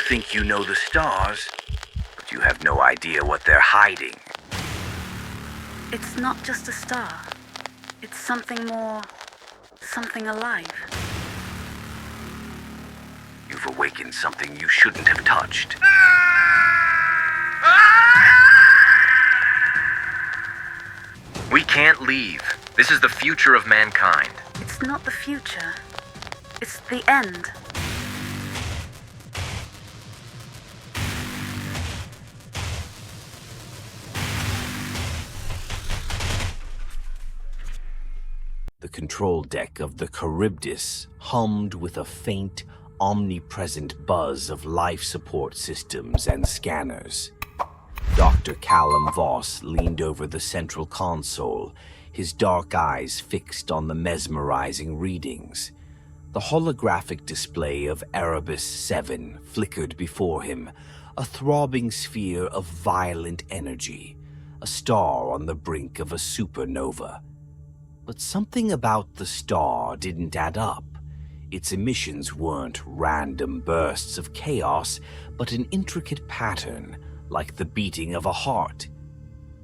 think you know the stars, but you have no idea what they're hiding. It's not just a star. It's something more, something alive. You've awakened something you shouldn't have touched. We can't leave. This is the future of mankind. It's not the future. It's the end. The control deck of the Charybdis hummed with a faint, omnipresent buzz of life support systems and scanners. Dr. Callum Voss leaned over the central console, his dark eyes fixed on the mesmerizing readings. The holographic display of Erebus 7 flickered before him, a throbbing sphere of violent energy, a star on the brink of a supernova. But something about the star didn't add up. Its emissions weren't random bursts of chaos, but an intricate pattern, like the beating of a heart.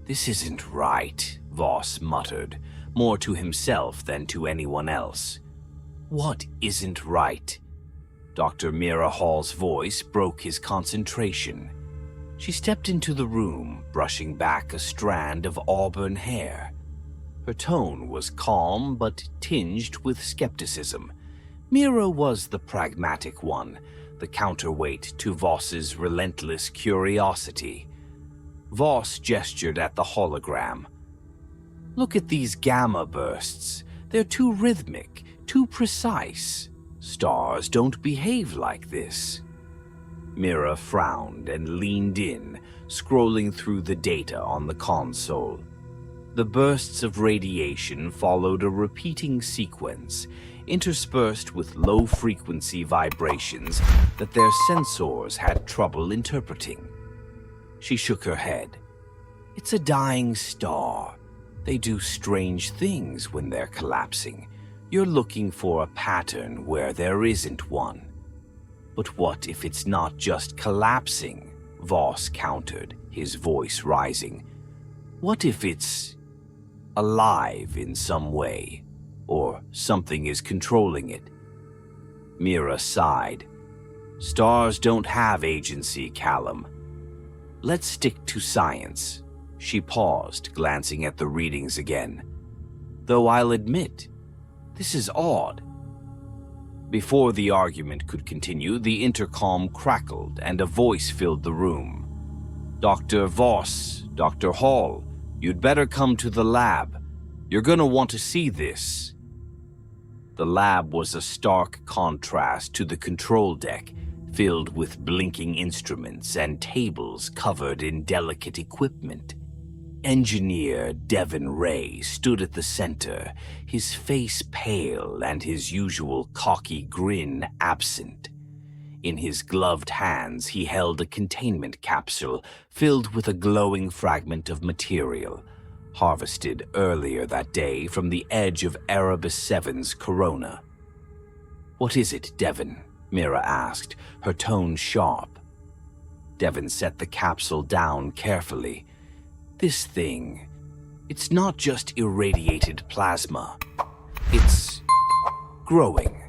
"This isn't right," Voss muttered, more to himself than to anyone else. "What isn't right?" Dr. Mira Hall's voice broke his concentration. She stepped into the room, brushing back a strand of auburn hair. Her tone was calm but tinged with skepticism. Mira was the pragmatic one, the counterweight to Voss's relentless curiosity. Voss gestured at the hologram. "Look at these gamma bursts. They're too rhythmic, too precise. Stars don't behave like this." Mira frowned and leaned in, scrolling through the data on the console. The bursts of radiation followed a repeating sequence, interspersed with low-frequency vibrations that their sensors had trouble interpreting. She shook her head. "It's a dying star. They do strange things when they're collapsing. You're looking for a pattern where there isn't one." "But what if it's not just collapsing?" Voss countered, his voice rising. "What if it's alive in some way, or something is controlling it?" Mira sighed. "Stars don't have agency, Callum. Let's stick to science." She paused, glancing at the readings again. "Though I'll admit, this is odd." Before the argument could continue, the intercom crackled and a voice filled the room. "Dr. Voss, Dr. Hall, you'd better come to the lab. You're gonna want to see this." The lab was a stark contrast to the control deck, filled with blinking instruments and tables covered in delicate equipment. Engineer Devin Ray stood at the center, his face pale and his usual cocky grin absent. In his gloved hands, he held a containment capsule filled with a glowing fragment of material, harvested earlier that day from the edge of Erebus 7's corona. "What is it, Devin?" Mira asked, her tone sharp. Devin set the capsule down carefully. "This thing, it's not just irradiated plasma. It's growing."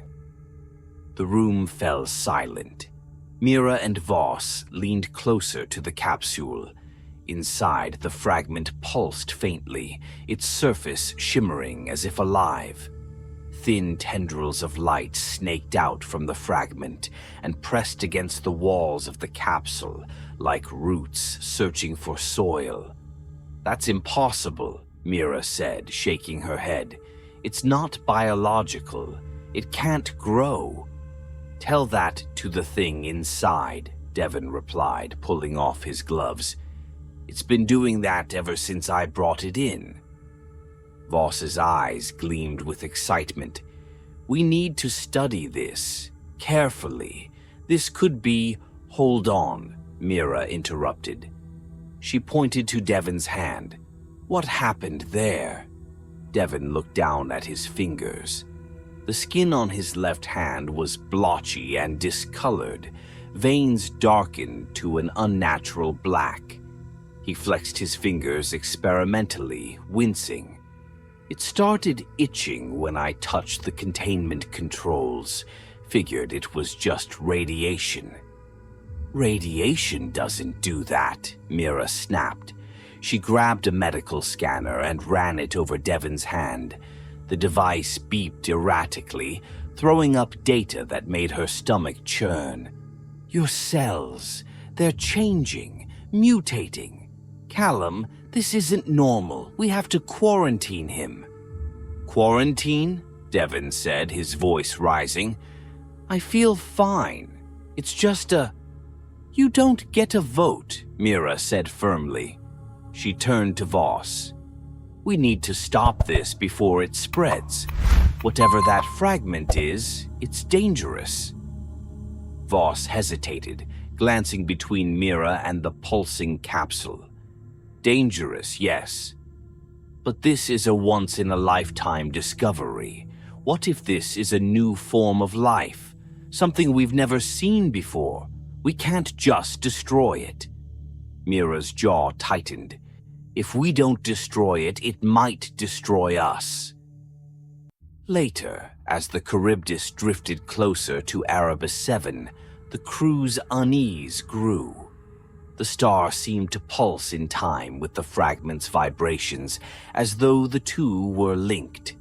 The room fell silent. Mira and Voss leaned closer to the capsule. Inside, the fragment pulsed faintly, its surface shimmering as if alive. Thin tendrils of light snaked out from the fragment and pressed against the walls of the capsule, like roots searching for soil. "That's impossible," Mira said, shaking her head. "It's not biological. It can't grow." "Tell that to the thing inside," Devin replied, pulling off his gloves. "It's been doing that ever since I brought it in." Voss's eyes gleamed with excitement. "We need to study this carefully. This could be—" "Hold on," Mira interrupted. She pointed to Devin's hand. "What happened there?" Devin looked down at his fingers. The skin on his left hand was blotchy and discolored, veins darkened to an unnatural black. He flexed his fingers experimentally, wincing. It started itching when I touched the containment controls. Figured it was just radiation. Radiation doesn't do that, Mira snapped. She grabbed a medical scanner and ran it over Devon's hand. The device beeped erratically, throwing up data that made her stomach churn. Your cells, they're changing, mutating. Callum, this isn't normal. We have to quarantine him. Quarantine? Devon said, his voice rising. I feel fine. It's just a... You don't get a vote, Mira said firmly. She turned to Voss. We need to stop this before it spreads. Whatever that fragment is, it's dangerous. Voss hesitated, glancing between Mira and the pulsing capsule. Dangerous, yes. But this is a once-in-a-lifetime discovery. What if this is a new form of life? Something we've never seen before? We can't just destroy it. Mira's jaw tightened. If we don't destroy it, it might destroy us. Later, as the Charybdis drifted closer to Erebus 7, the crew's unease grew. The star seemed to pulse in time with the fragment's vibrations, as though the two were linked.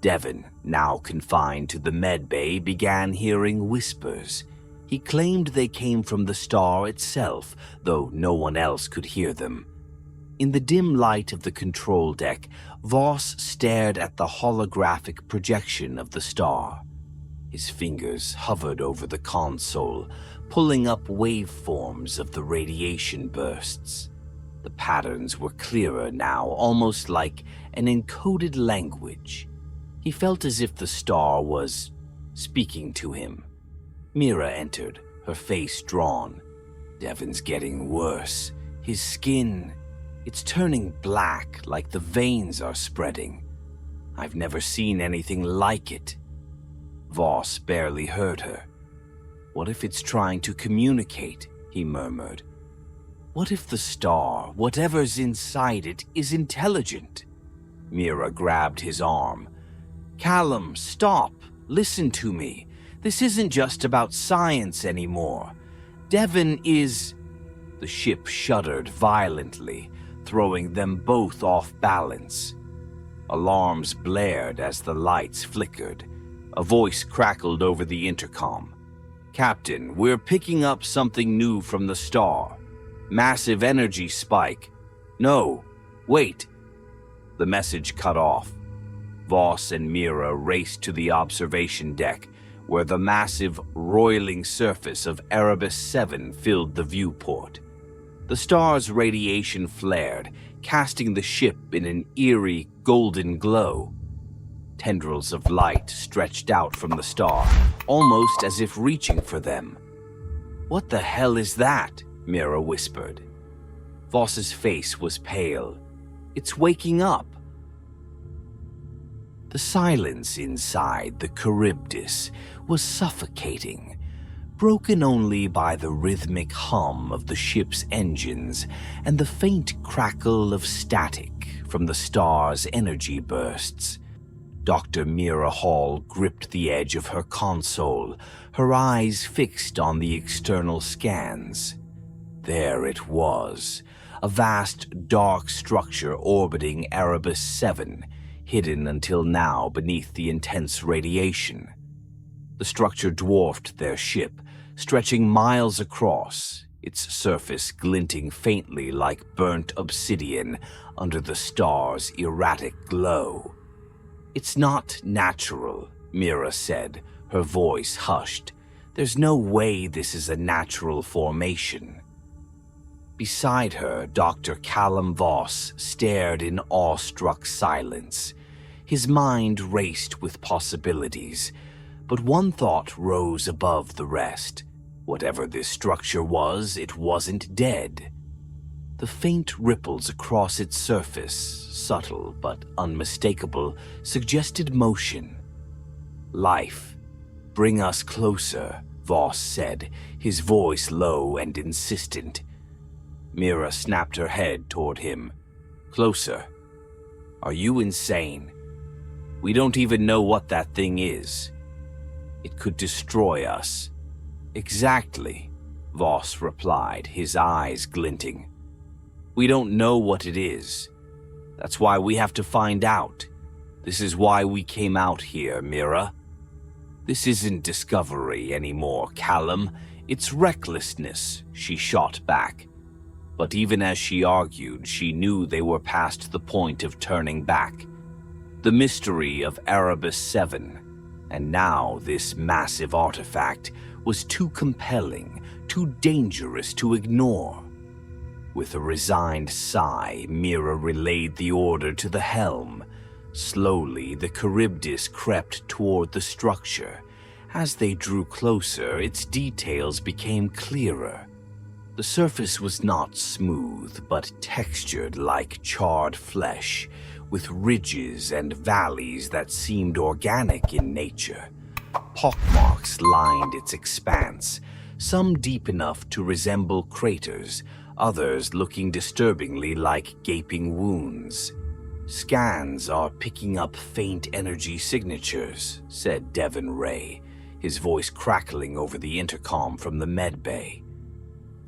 Devon, now confined to the medbay, began hearing whispers. He claimed they came from the star itself, though no one else could hear them. In the dim light of the control deck, Voss stared at the holographic projection of the star. His fingers hovered over the console, pulling up waveforms of the radiation bursts. The patterns were clearer now, almost like an encoded language. He felt as if the star was speaking to him. Mira entered, her face drawn. Devon's getting worse. His skin, it's turning black like the veins are spreading. I've never seen anything like it. Voss barely heard her. What if it's trying to communicate? He murmured. What if the star, whatever's inside it, is intelligent? Mira grabbed his arm. Callum, stop. Listen to me. This isn't just about science anymore. Devon is... The ship shuddered violently, throwing them both off balance. Alarms blared as the lights flickered. A voice crackled over the intercom. Captain, we're picking up something new from the star. Massive energy spike. No, wait. The message cut off. Voss and Mira raced to the observation deck, where the massive, roiling surface of Erebus 7 filled the viewport. The star's radiation flared, casting the ship in an eerie, golden glow. Tendrils of light stretched out from the star, almost as if reaching for them. What the hell is that? Mira whispered. Voss's face was pale. It's waking up. The silence inside the Charybdis was suffocating, broken only by the rhythmic hum of the ship's engines and the faint crackle of static from the star's energy bursts. Dr. Mira Hall gripped the edge of her console, her eyes fixed on the external scans. There it was, a vast dark structure orbiting Erebus 7, hidden until now beneath the intense radiation. The structure dwarfed their ship, stretching miles across, its surface glinting faintly like burnt obsidian under the star's erratic glow. It's not natural, Mira said, her voice hushed. There's no way this is a natural formation. Beside her, Dr. Callum Voss stared in awestruck silence. His mind raced with possibilities, but one thought rose above the rest. Whatever this structure was, it wasn't dead. The faint ripples across its surface, subtle but unmistakable, suggested motion. Life. Bring us closer, Voss said, his voice low and insistent. Mira snapped her head toward him. Closer. Are you insane? We don't even know what that thing is. It could destroy us. Exactly, Voss replied, his eyes glinting. We don't know what it is. That's why we have to find out. This is why we came out here, Mira. This isn't discovery anymore, Callum. It's recklessness, she shot back. But even as she argued, she knew they were past the point of turning back. The mystery of Erebus 7, and now this massive artifact, was too compelling, too dangerous to ignore. With a resigned sigh, Mira relayed the order to the helm. Slowly, the Charybdis crept toward the structure. As they drew closer, its details became clearer. The surface was not smooth, but textured like charred flesh, with ridges and valleys that seemed organic in nature. Pockmarks lined its expanse, some deep enough to resemble craters, others looking disturbingly like gaping wounds. Scans are picking up faint energy signatures, said Devon Ray, his voice crackling over the intercom from the medbay.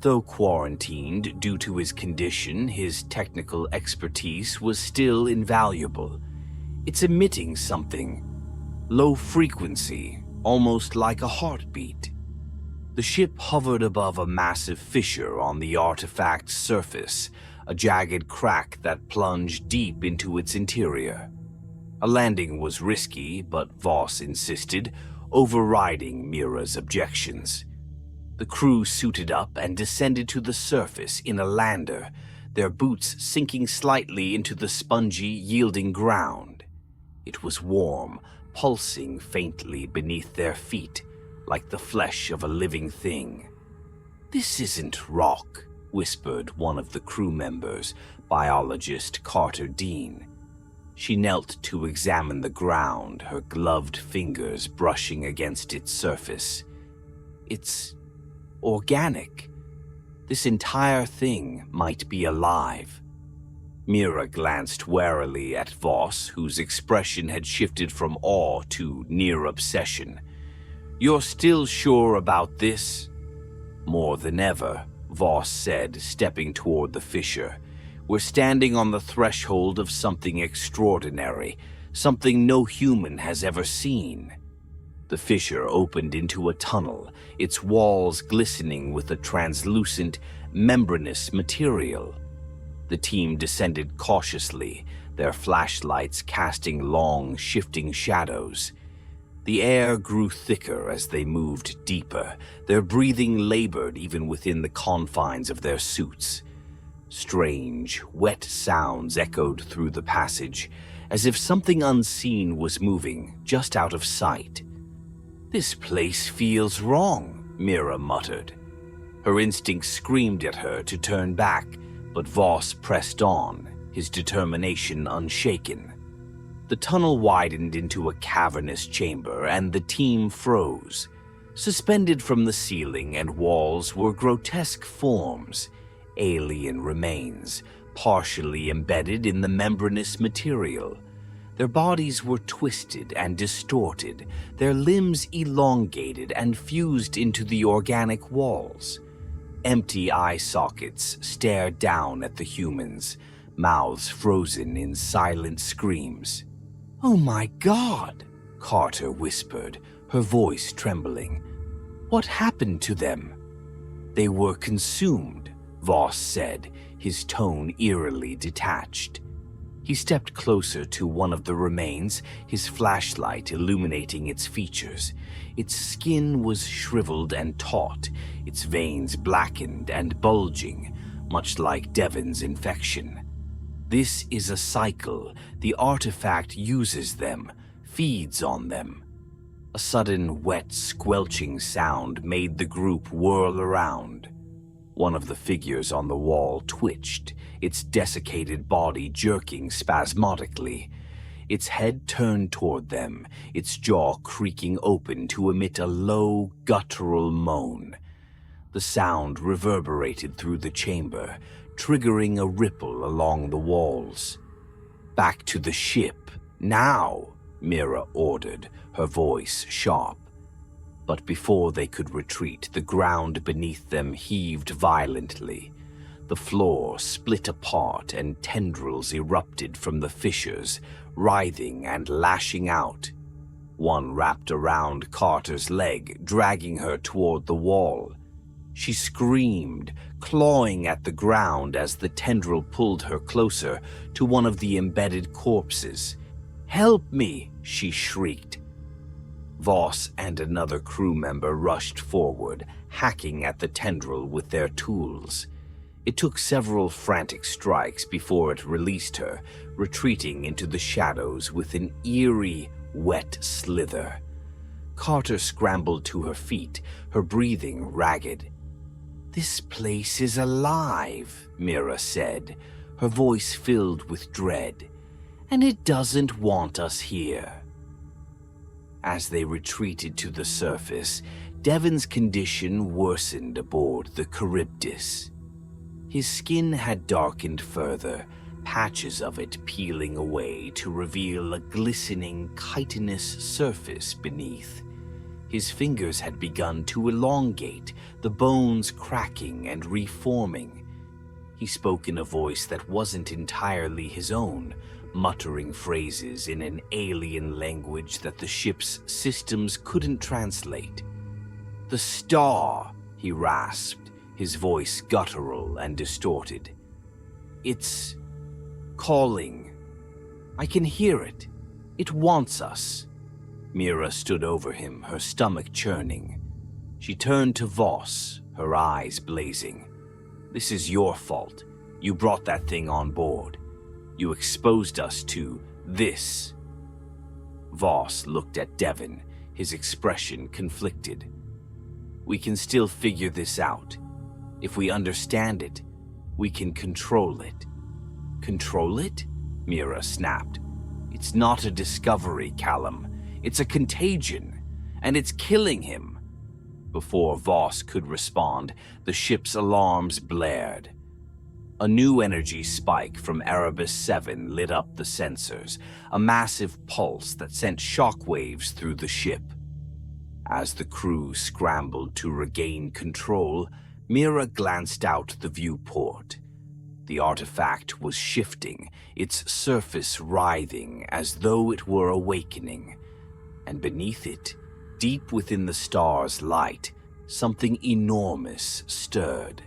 Though quarantined due to his condition, his technical expertise was still invaluable. It's emitting something. Low frequency, almost like a heartbeat. The ship hovered above a massive fissure on the artifact's surface, a jagged crack that plunged deep into its interior. A landing was risky, but Voss insisted, overriding Mira's objections. The crew suited up and descended to the surface in a lander, their boots sinking slightly into the spongy, yielding ground. It was warm, pulsing faintly beneath their feet, like the flesh of a living thing. "This isn't rock," whispered one of the crew members, biologist Carter Dean. She knelt to examine the ground, her gloved fingers brushing against its surface. "It's organic. This entire thing might be alive." Mira glanced warily at Voss, whose expression had shifted from awe to near obsession. "You're still sure about this?" "More than ever," Voss said, stepping toward the fissure. "We're standing on the threshold of something extraordinary, something no human has ever seen." The fissure opened into a tunnel, its walls glistening with a translucent, membranous material. The team descended cautiously, their flashlights casting long, shifting shadows. The air grew thicker as they moved deeper, their breathing labored even within the confines of their suits. Strange, wet sounds echoed through the passage, as if something unseen was moving, just out of sight. "This place feels wrong," Mira muttered. Her instincts screamed at her to turn back, but Voss pressed on, his determination unshaken. The tunnel widened into a cavernous chamber, and the team froze. Suspended from the ceiling and walls were grotesque forms, alien remains, partially embedded in the membranous material. Their bodies were twisted and distorted, their limbs elongated and fused into the organic walls. Empty eye sockets stared down at the humans, mouths frozen in silent screams. "Oh my God," Carter whispered, her voice trembling. "What happened to them?" "They were consumed," Voss said, his tone eerily detached. He stepped closer to one of the remains, his flashlight illuminating its features. Its skin was shriveled and taut, its veins blackened and bulging, much like Devon's infection. "This is a cycle. The artifact uses them, feeds on them." A sudden, wet, squelching sound made the group whirl around. One of the figures on the wall twitched, its desiccated body jerking spasmodically. its head turned toward them, its jaw creaking open to emit a low, guttural moan. The sound reverberated through the chamber, triggering a ripple along the walls. "Back to the ship, now!" Mira ordered, her voice sharp. But before they could retreat, the ground beneath them heaved violently. The floor split apart and tendrils erupted from the fissures, writhing and lashing out. One wrapped around Carter's leg, dragging her toward the wall. She screamed, clawing at the ground as the tendril pulled her closer to one of the embedded corpses. "Help me!" she shrieked. Voss and another crew member rushed forward, hacking at the tendril with their tools. It took several frantic strikes before it released her, retreating into the shadows with an eerie, wet slither. Carter scrambled to her feet, her breathing ragged. "This place is alive," Mira said, her voice filled with dread. "And it doesn't want us here." As they retreated to the surface, Devon's condition worsened aboard the Charybdis. His skin had darkened further, patches of it peeling away to reveal a glistening, chitinous surface beneath. His fingers had begun to elongate, the bones cracking and reforming. He spoke in a voice that wasn't entirely his own, muttering phrases in an alien language that the ship's systems couldn't translate. "The star," he rasped, his voice guttural and distorted. "It's calling. I can hear it. It wants us." Mira stood over him, her stomach churning. She turned to Voss, her eyes blazing. "This is your fault. You brought that thing on board. You exposed us to this." Voss looked at Devon, his expression conflicted. "We can still figure this out. If we understand it, we can control it." "Control it?" Mira snapped. "It's not a discovery, Callum. It's a contagion, and it's killing him." Before Voss could respond, the ship's alarms blared. A new energy spike from Erebus 7 lit up the sensors, a massive pulse that sent shockwaves through the ship. As the crew scrambled to regain control, Mira glanced out the viewport. The artifact was shifting, its surface writhing as though it were awakening. And beneath it, deep within the star's light, something enormous stirred.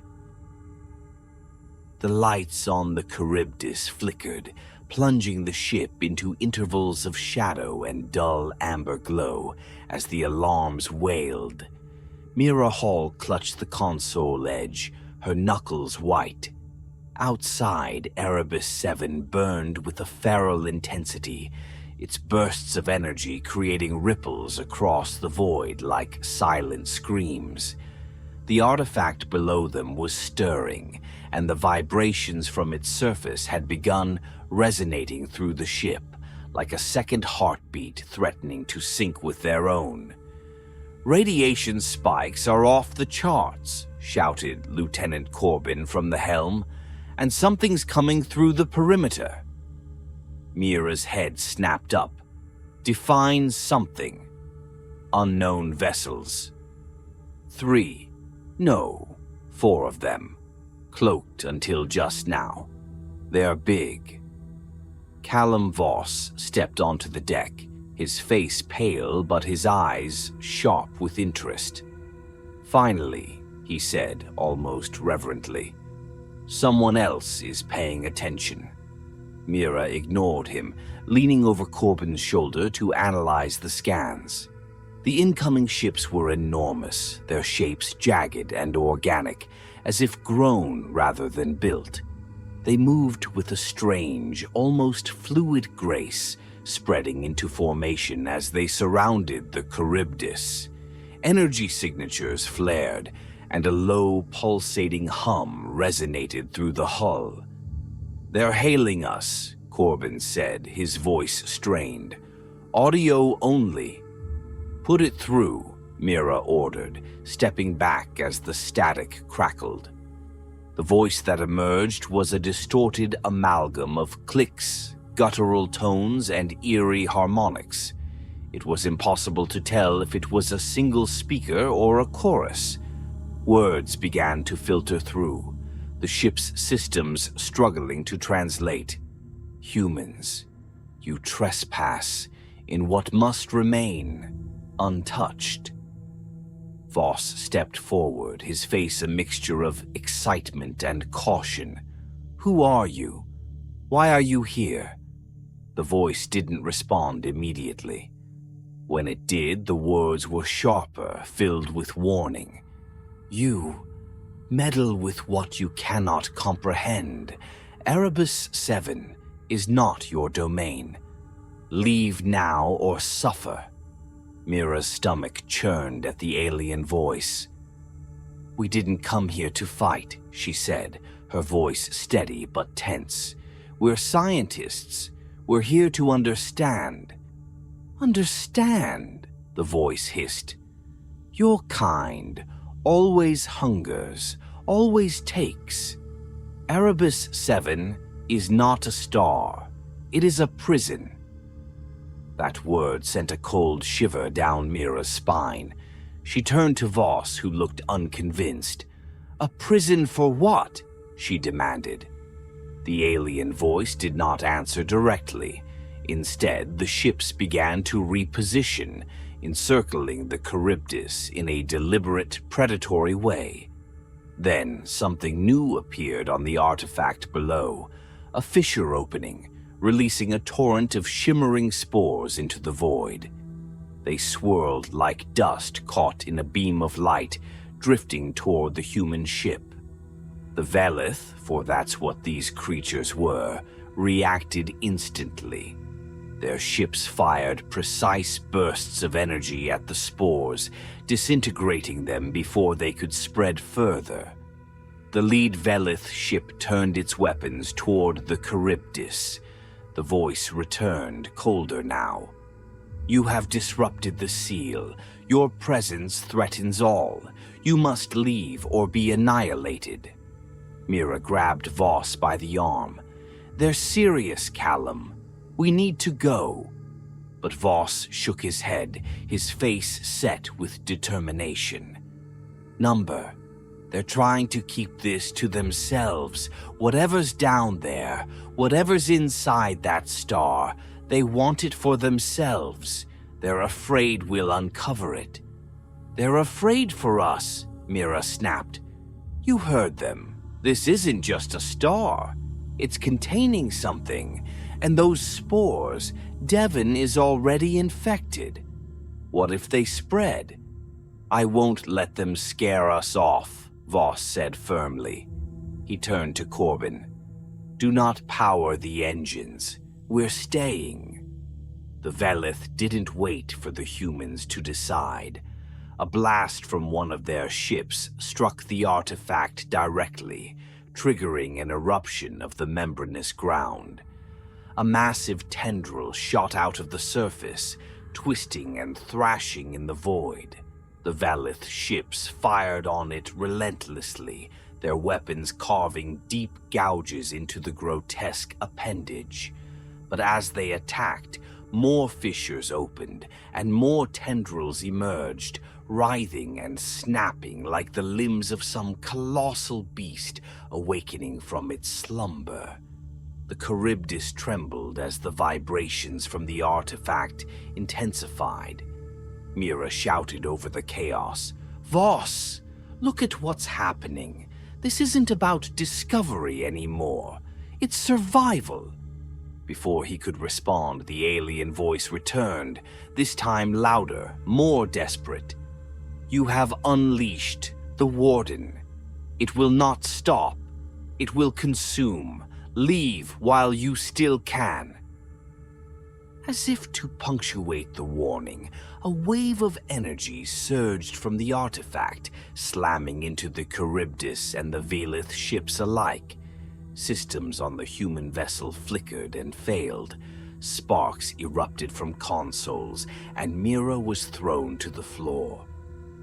The lights on the Charybdis flickered, plunging the ship into intervals of shadow and dull amber glow as the alarms wailed. Mira Hall clutched the console edge, her knuckles white. Outside, Erebus 7 burned with a feral intensity, its bursts of energy creating ripples across the void like silent screams. The artifact below them was stirring, and the vibrations from its surface had begun resonating through the ship, like a second heartbeat threatening to sync with their own. "Radiation spikes are off the charts," shouted Lieutenant Corbin from the helm, "and something's coming through the perimeter." Mira's head snapped up. "Define something." "Unknown vessels." 3. No, 4 of them. Cloaked until just now. They're big. Callum Voss stepped onto the deck, his face pale but his eyes sharp with interest. "Finally," he said almost reverently, "someone else is paying attention." Mira ignored him, leaning over Corbin's shoulder to analyze the scans. The incoming ships were enormous, their shapes jagged and organic, as if grown rather than built. They moved with a strange, almost fluid grace, spreading into formation as they surrounded the Charybdis. Energy signatures flared, and a low, pulsating hum resonated through the hull. "They're hailing us," Corbin said, his voice strained. "Audio only." "Put it through," Mira ordered, stepping back as the static crackled. The voice that emerged was a distorted amalgam of clicks, guttural tones, and eerie harmonics. It was impossible to tell if it was a single speaker or a chorus. Words began to filter through, the ship's systems struggling to translate. "Humans, you trespass in what must remain untouched." Voss stepped forward, his face a mixture of excitement and caution. "Who are you? Why are you here?" The voice didn't respond immediately. When it did, the words were sharper, filled with warning. "You meddle with what you cannot comprehend. Erebus 7 is not your domain. Leave now or suffer." Mira's stomach churned at the alien voice. "We didn't come here to fight," she said, her voice steady but tense. "We're scientists. We're here to understand." "Understand?" the voice hissed. "Your kind always hungers, always takes. Erebus 7 is not a star. It is a prison." That word sent a cold shiver down Mira's spine. She turned to Voss, who looked unconvinced. "A prison for what?" she demanded. The alien voice did not answer directly. Instead, the ships began to reposition, encircling the Charybdis in a deliberate, predatory way. Then something new appeared on the artifact below, a fissure opening, releasing a torrent of shimmering spores into the void. They swirled like dust caught in a beam of light, drifting toward the human ship. The Velith, for that's what these creatures were, reacted instantly. Their ships fired precise bursts of energy at the spores, disintegrating them before they could spread further. The lead Velith ship turned its weapons toward the Charybdis. The voice returned, colder now. "You have disrupted the seal. Your presence threatens all. You must leave or be annihilated." Mira grabbed Voss by the arm. "They're serious, Callum. We need to go." But Voss shook his head, his face set with determination. "Number, they're trying to keep this to themselves. Whatever's down there, whatever's inside that star, they want it for themselves. They're afraid we'll uncover it." "They're afraid for us," Mira snapped. "You heard them. This isn't just a star. It's containing something. And those spores, Devon is already infected. What if they spread?" "I won't let them scare us off," Voss said firmly. He turned to Corbin. "Do not power the engines. We're staying." The Velith didn't wait for the humans to decide. A blast from one of their ships struck the artifact directly, triggering an eruption of the membranous ground. A massive tendril shot out of the surface, twisting and thrashing in the void. The Velith ships fired on it relentlessly, their weapons carving deep gouges into the grotesque appendage. But as they attacked, more fissures opened, and more tendrils emerged, writhing and snapping like the limbs of some colossal beast awakening from its slumber. The Charybdis trembled as the vibrations from the artifact intensified. Mira shouted over the chaos, "Voss, look at what's happening. This isn't about discovery anymore. It's survival." Before he could respond, the alien voice returned, this time louder, more desperate. "You have unleashed the Warden. It will not stop. It will consume. Leave while you still can." As if to punctuate the warning, a wave of energy surged from the artifact, slamming into the Charybdis and the Velith ships alike. Systems on the human vessel flickered and failed. Sparks erupted from consoles, and Mira was thrown to the floor.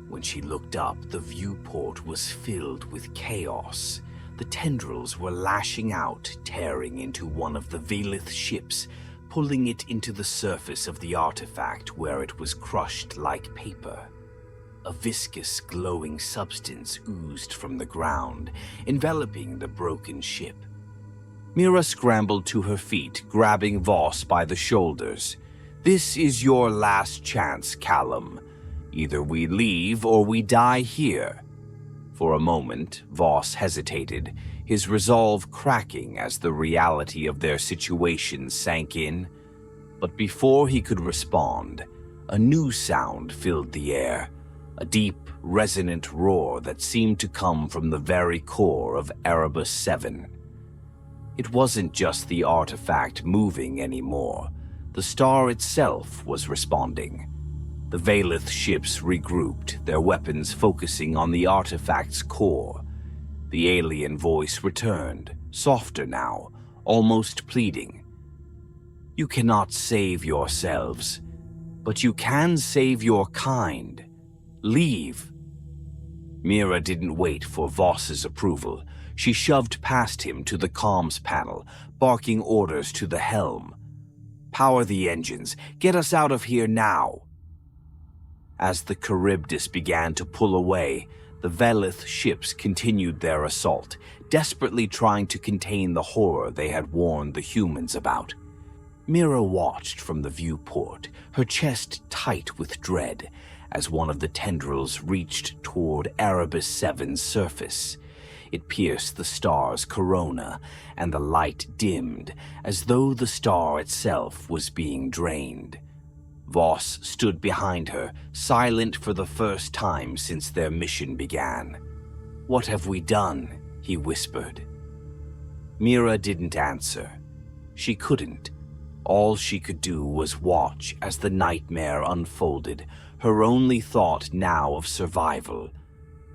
When she looked up, the viewport was filled with chaos. The tendrils were lashing out, tearing into one of the Velith ships, pulling it into the surface of the artifact where it was crushed like paper. A viscous, glowing substance oozed from the ground, enveloping the broken ship. Mira scrambled to her feet, grabbing Voss by the shoulders. "This is your last chance, Callum. Either we leave or we die here." For a moment, Voss hesitated, his resolve cracking as the reality of their situation sank in. But before he could respond, a new sound filled the air, a deep, resonant roar that seemed to come from the very core of Erebus 7. It wasn't just the artifact moving anymore. The star itself was responding. The Velith ships regrouped, their weapons focusing on the artifact's core. The alien voice returned, softer now, almost pleading. "You cannot save yourselves, but you can save your kind. Leave." Mira didn't wait for Voss's approval. She shoved past him to the comms panel, barking orders to the helm. "Power the engines. Get us out of here now." As the Charybdis began to pull away, the Velith ships continued their assault, desperately trying to contain the horror they had warned the humans about. Mira watched from the viewport, her chest tight with dread, as one of the tendrils reached toward Erebus 7's surface. It pierced the star's corona, and the light dimmed, as though the star itself was being drained. Voss stood behind her, silent for the first time since their mission began. "What have we done?" he whispered. Mira didn't answer. She couldn't. All she could do was watch as the nightmare unfolded, her only thought now of survival,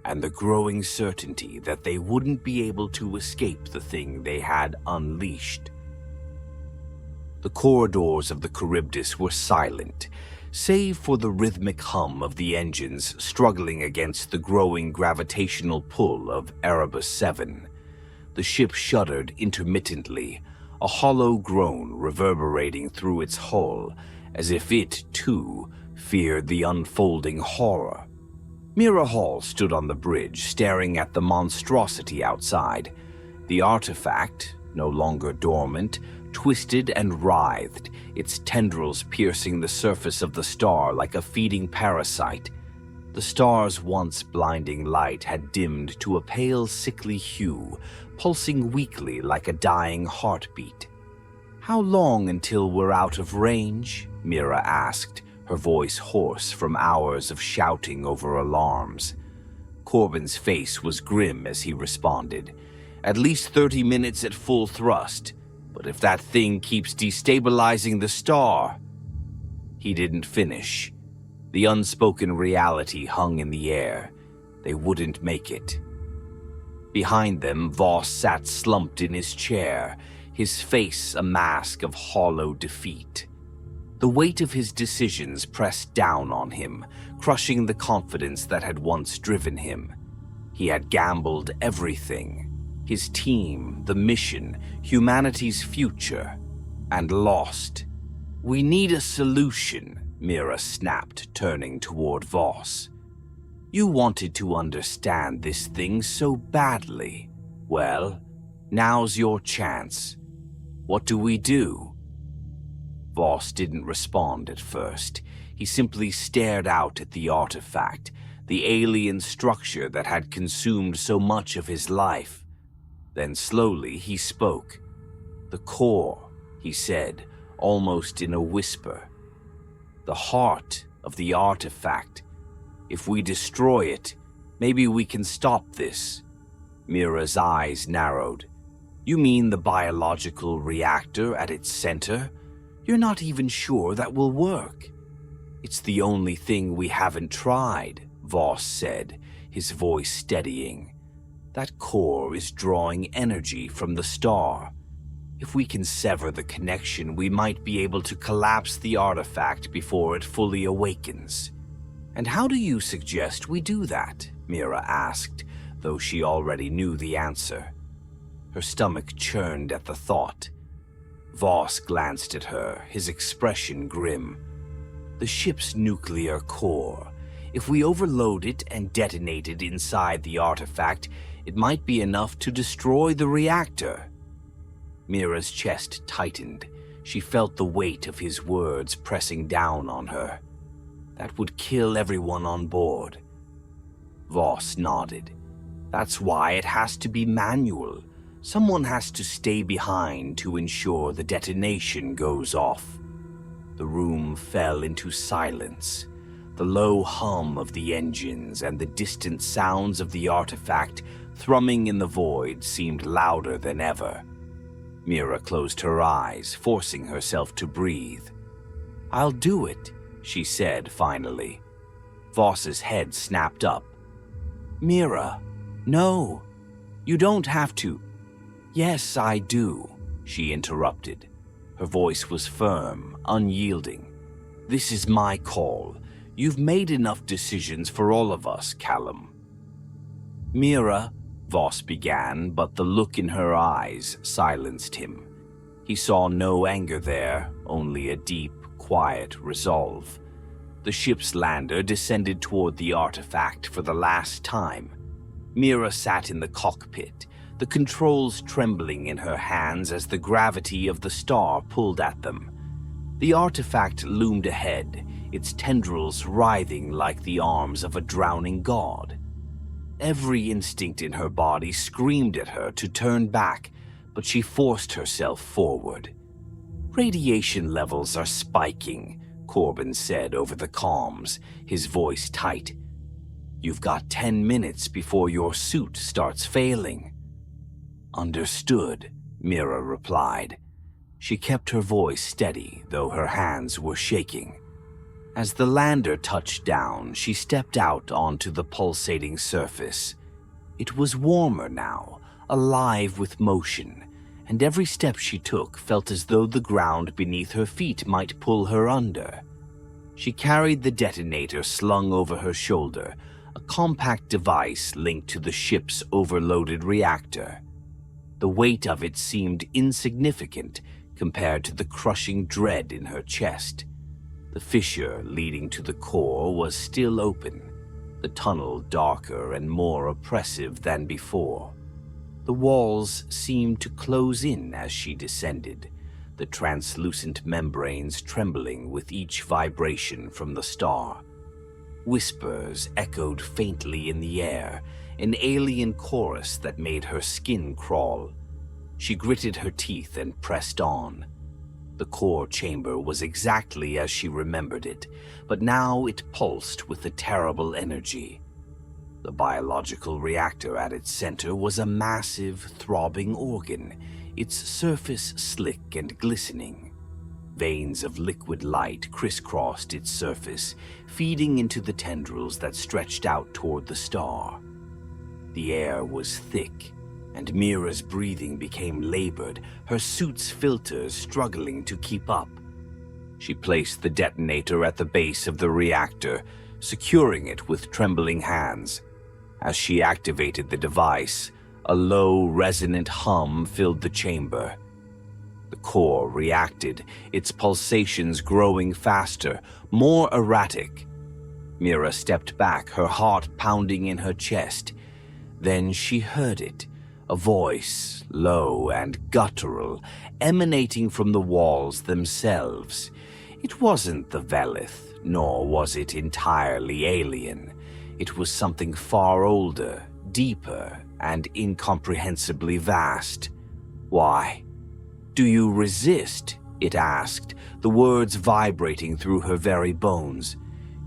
and the growing certainty that they wouldn't be able to escape the thing they had unleashed. The corridors of the Charybdis were silent, save for the rhythmic hum of the engines struggling against the growing gravitational pull of Erebus 7. The ship shuddered intermittently, a hollow groan reverberating through its hull, as if it, too, feared the unfolding horror. Mira Hall stood on the bridge, staring at the monstrosity outside. The artifact, no longer dormant, twisted and writhed, its tendrils piercing the surface of the star like a feeding parasite. The star's once blinding light had dimmed to a pale, sickly hue, pulsing weakly like a dying heartbeat. "How long until we're out of range?" Mira asked, her voice hoarse from hours of shouting over alarms. Corbin's face was grim as he responded. "At least 30 minutes at full thrust. But if that thing keeps destabilizing the star..." He didn't finish. The unspoken reality hung in the air. They wouldn't make it. Behind them, Voss sat slumped in his chair, his face a mask of hollow defeat. The weight of his decisions pressed down on him, crushing the confidence that had once driven him. He had gambled everything. His team, the mission, humanity's future, and lost. "We need a solution," Mira snapped, turning toward Voss. "You wanted to understand this thing so badly. Well, now's your chance. What do we do?" Voss didn't respond at first. He simply stared out at the artifact, the alien structure that had consumed so much of his life. Then slowly he spoke. "The core," he said, almost in a whisper. "The heart of the artifact. If we destroy it, maybe we can stop this." Mira's eyes narrowed. "You mean the biological reactor at its center? You're not even sure that will work." "It's the only thing we haven't tried," Voss said, his voice steadying. That core is drawing energy from the star. If we can sever the connection, we might be able to collapse the artifact before it fully awakens. And how do you suggest we do that? Mira asked, though she already knew the answer. Her stomach churned at the thought. Voss glanced at her, his expression grim. The ship's nuclear core. If we overload it and detonate it inside the artifact, it might be enough to destroy the reactor. Mira's chest tightened. She felt the weight of his words pressing down on her. That would kill everyone on board. Voss nodded. That's why it has to be manual. Someone has to stay behind to ensure the detonation goes off. The room fell into silence. The low hum of the engines and the distant sounds of the artifact thrumming in the void seemed louder than ever. Mira closed her eyes, forcing herself to breathe. "I'll do it," she said finally. Voss's head snapped up. "Mira, no, you don't have to." "Yes, I do," she interrupted. Her voice was firm, unyielding. "This is my call. You've made enough decisions for all of us, Callum." "Mira," Voss began, but the look in her eyes silenced him. He saw no anger there, only a deep, quiet resolve. The ship's lander descended toward the artifact for the last time. Mira sat in the cockpit, the controls trembling in her hands as the gravity of the star pulled at them. The artifact loomed ahead, its tendrils writhing like the arms of a drowning god. Every instinct in her body screamed at her to turn back, but she forced herself forward. "Radiation levels are spiking," Corbin said over the comms, his voice tight. "You've got 10 minutes before your suit starts failing." "Understood," Mira replied. She kept her voice steady, though her hands were shaking. As the lander touched down, she stepped out onto the pulsating surface. It was warmer now, alive with motion, and every step she took felt as though the ground beneath her feet might pull her under. She carried the detonator slung over her shoulder, a compact device linked to the ship's overloaded reactor. The weight of it seemed insignificant compared to the crushing dread in her chest. The fissure leading to the core was still open, the tunnel darker and more oppressive than before. The walls seemed to close in as she descended, the translucent membranes trembling with each vibration from the star. Whispers echoed faintly in the air, an alien chorus that made her skin crawl. She gritted her teeth and pressed on. The core chamber was exactly as she remembered it, but now it pulsed with a terrible energy. The biological reactor at its center was a massive, throbbing organ, its surface slick and glistening. Veins of liquid light crisscrossed its surface, feeding into the tendrils that stretched out toward the star. The air was thick, and Mira's breathing became labored, her suit's filters struggling to keep up. She placed the detonator at the base of the reactor, securing it with trembling hands. As she activated the device, a low, resonant hum filled the chamber. The core reacted, its pulsations growing faster, more erratic. Mira stepped back, her heart pounding in her chest. Then she heard it, a voice, low and guttural, emanating from the walls themselves. It wasn't the Velith, nor was it entirely alien. It was something far older, deeper, and incomprehensibly vast. "Why? Do you resist?" it asked, the words vibrating through her very bones.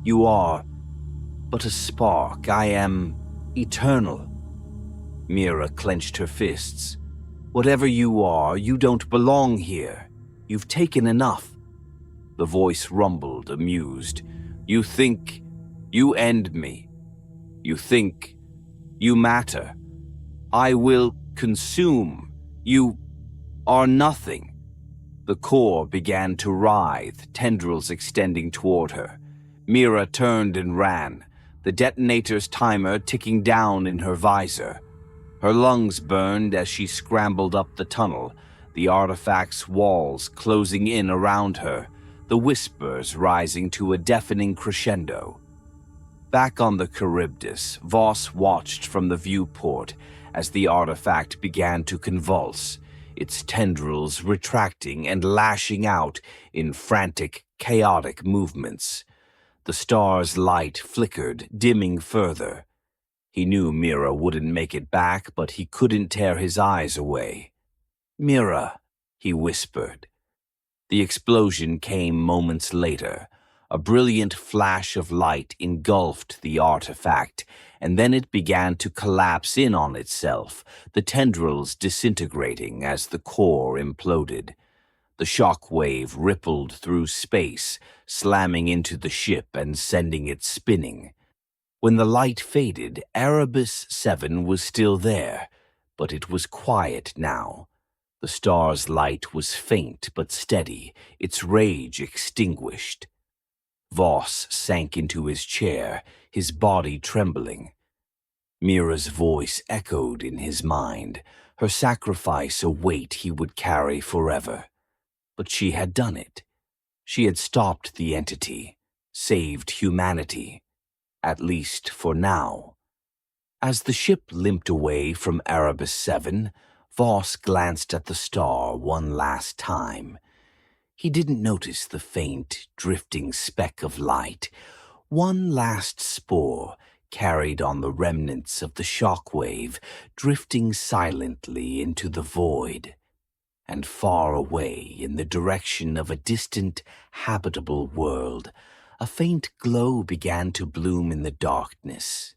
"You are but a spark. I am eternal." Mira clenched her fists. "Whatever you are, you don't belong here. You've taken enough." The voice rumbled, amused. "You think you end me. You think you matter. I will consume. You are nothing. The core began to writhe, tendrils extending toward her. Mira turned and ran, the detonator's timer ticking down in her visor. Her lungs burned as she scrambled up the tunnel, the artifact's walls closing in around her, the whispers rising to a deafening crescendo. Back on the Charybdis, Voss watched from the viewport as the artifact began to convulse, its tendrils retracting and lashing out in frantic, chaotic movements. The star's light flickered, dimming further. He knew Mira wouldn't make it back, but he couldn't tear his eyes away. "Mira," he whispered. The explosion came moments later. A brilliant flash of light engulfed the artifact, and then it began to collapse in on itself, the tendrils disintegrating as the core imploded. The shock wave rippled through space, slamming into the ship and sending it spinning. When the light faded, Erebus 7 was still there, but it was quiet now. The star's light was faint but steady, its rage extinguished. Voss sank into his chair, his body trembling. Mira's voice echoed in his mind, her sacrifice a weight he would carry forever. But she had done it. She had stopped the entity, saved humanity, at least for now. As the ship limped away from Erebus 7, Voss glanced at the star one last time. He didn't notice the faint, drifting speck of light, one last spore carried on the remnants of the shock wave, drifting silently into the void. And far away in the direction of a distant, habitable world, a faint glow began to bloom in the darkness.